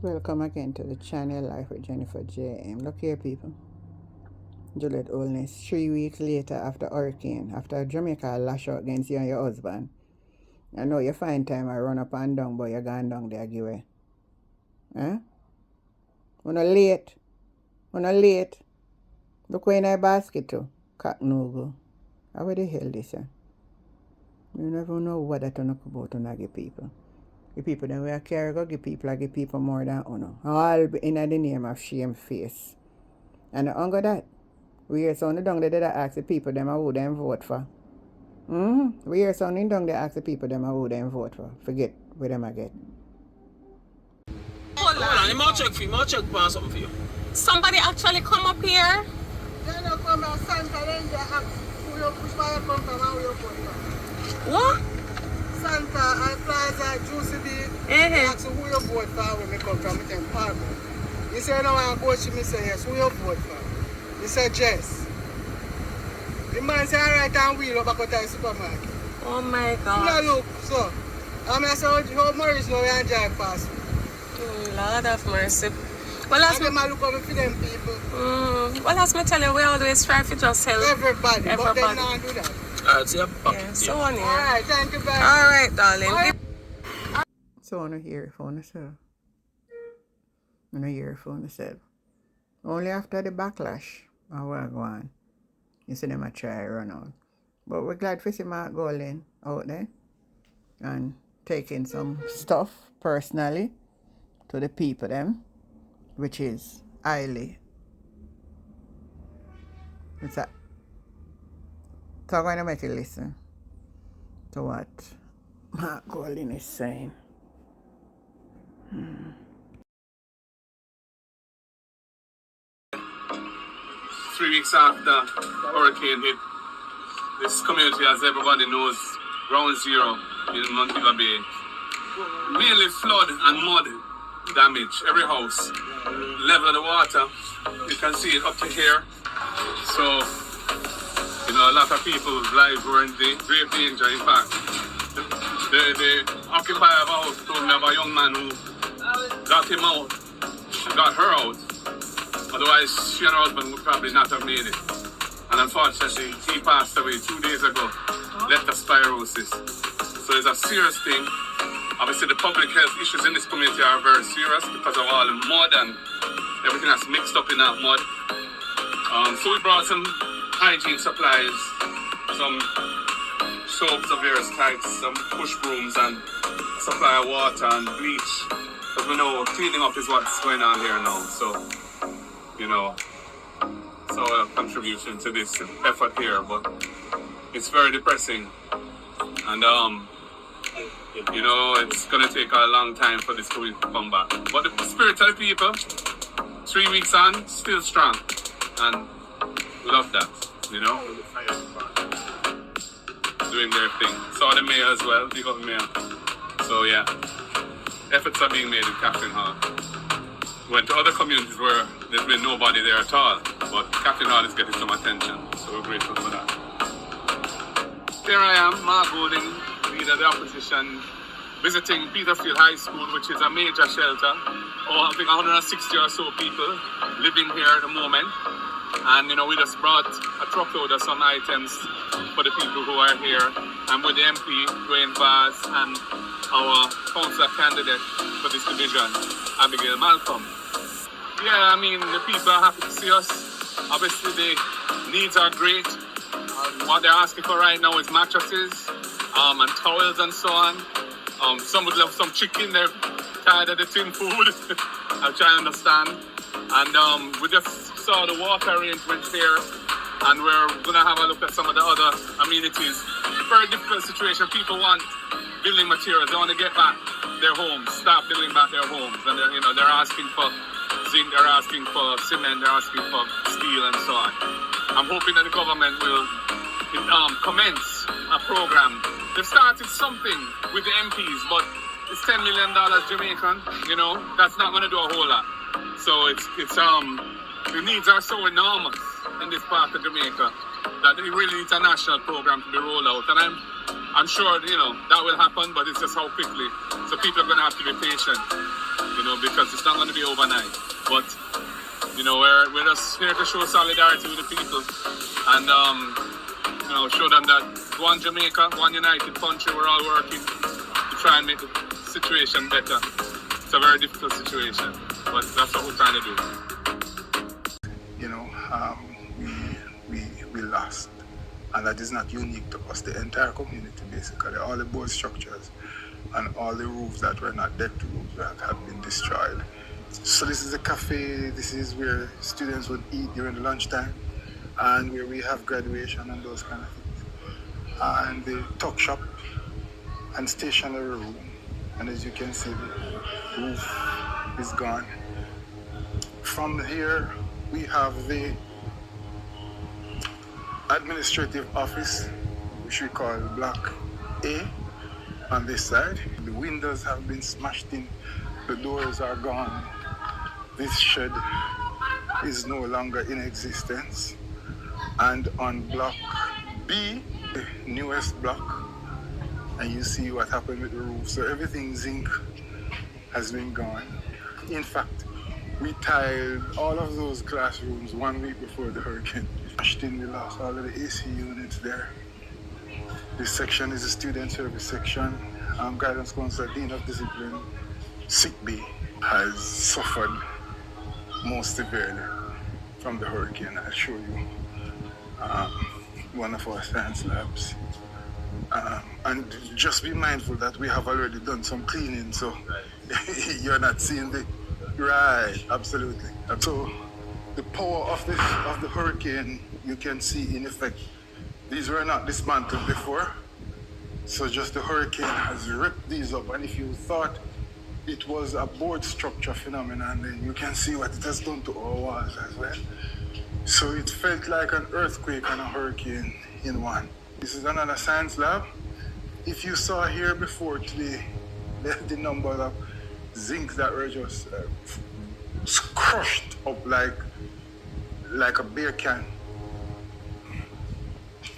Welcome again to the channel Life with Jennifer J.M. Look here, people. Juliet Oldness, 3 weeks later after hurricane, after Jamaica lash out against you and your husband. I know you find time I run up and down, but you're gone down there give way. Eh? When I late. Look where in a basket too. Cock no go. How the hell this ya? You never know what that talk about on give people. The people that we are carry go give people more than honor. All in the name of shame face. And the hunger that we hear sounding down there that ask the people them who them vote for. We hear sounding down there ask the people them who them vote for. Forget where them I get. Hold on, I'm gonna check for you. I'm gonna check for something for you. Somebody actually come up here? They don't come and Santa then they ask who you push by your come from and who you vote for. What? Santa and Plaza Juicy B ask who you vote for when they come from the apartment. He said no I go to me say yes, who you vote for? He said Jess. The man said alright and wheel up back out the supermarket. Oh my You God. know look, so I'm saying how Maurice know we and drive past me. Lord have mercy. Well, as And them a look over for them people. well, as me tell you, we always try to just help Everybody, but they not do that. Alright, so Yeah, so on here. Alright, thank you very much. All right, darling. So on a earphone itself. On a earphone itself. Only after the backlash, I will go on. You see them a try run out. But we're glad to see Mark Golden out there and taking some stuff personally to the people them, which is highly. What's that? So I'm going to make you listen to what Mark Golden is saying. 3 weeks after hurricane hit, this community, as everybody knows, ground zero in Montego Bay. Mainly flood and mud damage, every house. Level of the water, you can see it up to here. So, a lot of people's lives were in grave danger. In fact, the occupier of a house told me of a young man who got him out, got her out. Otherwise, she and her husband would probably not have made it. And unfortunately, he passed away 2 days ago, left of spirosis. So it's a serious thing. Obviously, the public health issues in this community are very serious because of all the mud and everything that's mixed up in that mud. So we brought some hygiene supplies, some soaps of various types, some push brooms and supply of water and bleach. Because we know cleaning up is what's going on here now. So, it's our contribution to this effort here, but it's very depressing. And, it's going to take a long time for this to come back. But the spirit of the people, 3 weeks on, still strong. And love that, doing their thing. Saw the mayor as well, big up the mayor. So yeah, efforts are being made in Captain Hall. Went to other communities where there's been nobody there at all, but Captain Hall is getting some attention, so we're grateful for that. Here I am, Mark Golding, leader of the opposition, visiting Peterfield High School, which is a major shelter. I think 160 or so people living here at the moment. And, we just brought a truckload of some items for the people who are here. I'm with the MP, Dwayne Vaz, and our councillor candidate for this division, Abigail Malcolm. Yeah, the people are happy to see us. Obviously, the needs are great. What they're asking for right now is mattresses and towels and so on. Some would love some chicken. They're tired of the tin food. I'm trying to understand. And we just saw the water arrangements here, and we're going to have a look at some of the other amenities. Very difficult situation. People want building materials. They want to get back their homes, start building back their homes. And they're asking for zinc, they're asking for cement, they're asking for steel and so on. I'm hoping that the government will commence a program. They've started something with the MPs, but it's $10 million Jamaican, that's not going to do a whole lot. So it's the needs are so enormous in this part of Jamaica that it really needs a national program to be rolled out. And I'm sure, that will happen, but it's just how quickly. So people are going to have to be patient. you know, because it's not going to be overnight. But, you know, we're just here to show solidarity with the people and, you know, show them that one Jamaica, one united country, we're all working to try and make the situation better. It's a very difficult situation, but that's what we're trying to do. You know, we lost. And that is not unique to us, the entire community basically. All the board structures and all the roofs that were not decked roofs that have been destroyed. So this is a cafe, this is where students would eat during the lunchtime and where we have graduation and those kind of things. And the tuck shop and stationery room. And as you can see, the roof is gone. From here, we have the administrative office, which we call Block A on this side. The windows have been smashed in, the doors are gone. This shed is no longer in existence. And on Block B, the newest block, and you see what happened with the roof. So everything zinc has been gone. In fact, we tiled all of those classrooms 1 week before the hurricane. We lost all of the AC units there. This section is the student service section. Guidance counselor, Dean of Discipline, Sick Bay, has suffered most severely from the hurricane. I'll show you one of our science labs. And just be mindful that we have already done some cleaning, so you're not seeing the... Right, absolutely. So the power of the hurricane, you can see in effect, these were not dismantled before. So just the hurricane has ripped these up. And if you thought it was a board structure phenomenon, then you can see what it has done to our walls as well. So it felt like an earthquake and a hurricane in one. This is another science lab. If you saw here before today, the number of zinc that were just crushed up like a beer can.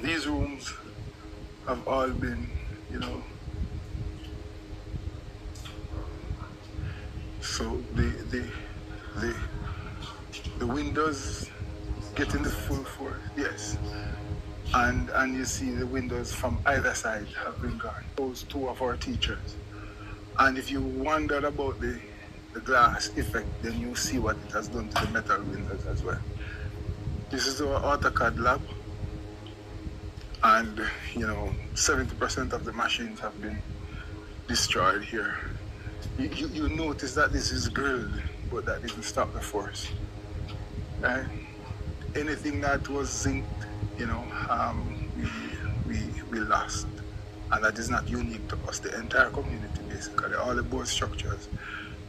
These rooms have all been, you know, so the windows getting the full force, yes. And you see the windows from either side have been gone. Those two of our teachers. And if you wondered about the glass effect, then you see what it has done to the metal windows as well. This is our AutoCAD lab. And, you know, 70% of the machines have been destroyed here. You notice that this is grilled, but that didn't stop the force. Right? Anything that was zinc, you know, we lost. And that is not unique to us, the entire community basically. All the board structures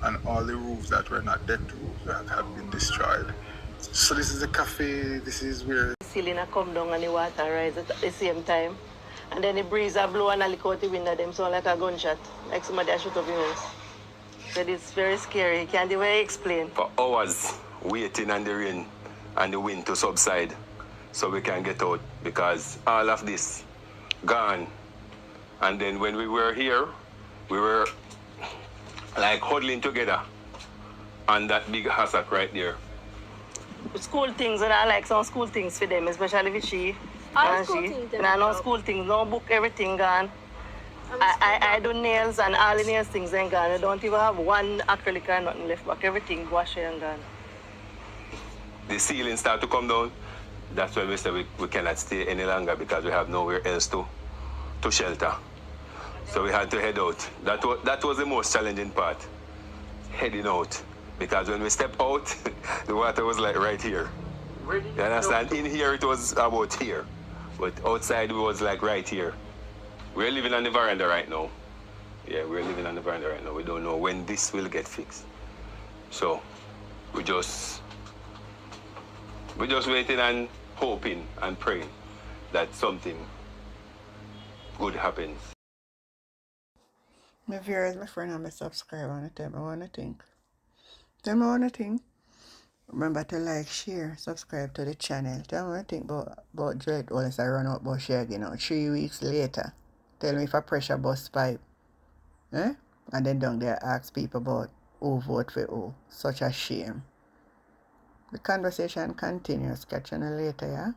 and all the roofs that were not decked roofs that have been destroyed. So this is a cafe, this is where the ceiling come down and the water rise at the same time. And then the breeze a blow and a look out the window, them sound like a gunshot, like somebody a shoot up your house. So it's very scary, you can't even explain. For hours waiting on the rain and the wind to subside so we can get out, because all of this gone. And then when we were here, we were like huddling together on that big hassock right there. School things, and I like some school things for them, especially with she. And I know school things, no book, everything gone. I do nails and all the nails things ain't gone. I don't even have one acrylic or nothing left back. Everything washed and gone. The ceiling start to come down. That's when we said we cannot stay any longer because we have nowhere else to shelter. So we had to head out. That was the most challenging part, heading out. Because when we step out, the water was like right here. You understand? In here it was about here. But outside it was like right here. We're living on the veranda right now. Yeah, we're living on the veranda right now. We don't know when this will get fixed. So we're just waiting and hoping and praying that something good happens. My viewers, my friend, and my subscriber, I want to tell me one thing. Tell me one thing. Remember to like, share, subscribe to the channel. Tell me what you think about dread. Well, I run out about share again. 3 weeks later. Tell me if I pressure bus pipe. Eh? And then down there ask people about who vote for who. Such a shame. The conversation continues. Catch you later, yeah?